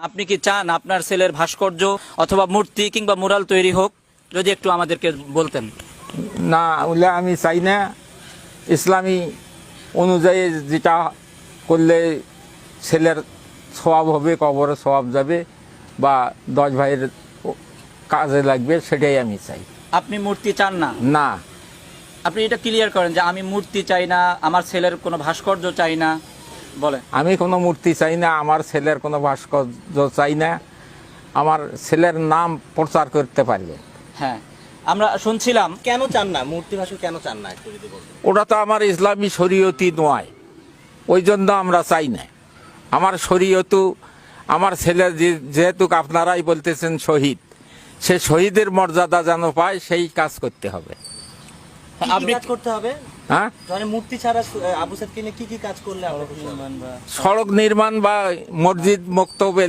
আপনি কি চান আপনার ছেলের ভাস্কর্য অথবা মূর্তি কিংবা মুরাল তৈরি হোক? যদি একটু আমাদেরকে বলতেন। না, ওগুলো আমি চাই না। ইসলামী অনুযায়ী যেটা করলে ছেলের সওয়াব হবে, কবরে সওয়াব যাবে বা 10 ভাইয়ের কাজে লাগবে, সেটাই আমি চাই। আপনি মূর্তি চান না? না, আপনি এটা ক্লিয়ার করেন যে আমি মূর্তি চাই না, আমার ছেলের কোনো ভাস্কর্য চাই না। বলেন। আমি কোনো মূর্তি চাই না, আমার ছেলের কোনো ভাস্কর্য চাই না। আমার ছেলের নাম প্রচার করতে পারবে। হ্যাঁ, আমরা শুনছিলাম। কেন চান না মূর্তি ভাস্কর, কেন চান না একটু যদি বলতেন? ওটা তো আমার ইসলামী শরীয়তি নয়, ওই জন্য আমরা চাই না। আমার শরীয়তু, আমার ছেলে যেহেতু আপনারাই বলতেছেন শহীদ, সে শহীদের মর্যাদা যেন পায়, সেই কাজ করতে হবে। কি আপনি কাজ করতে হবে? হ্যাঁ, মানে মূর্তি ছাড়া আবু সাইদকে নিয়ে কি কাজ করলে আমরা খুশি হব? সড়ক নির্মাণ বা মসজিদ মক্তবে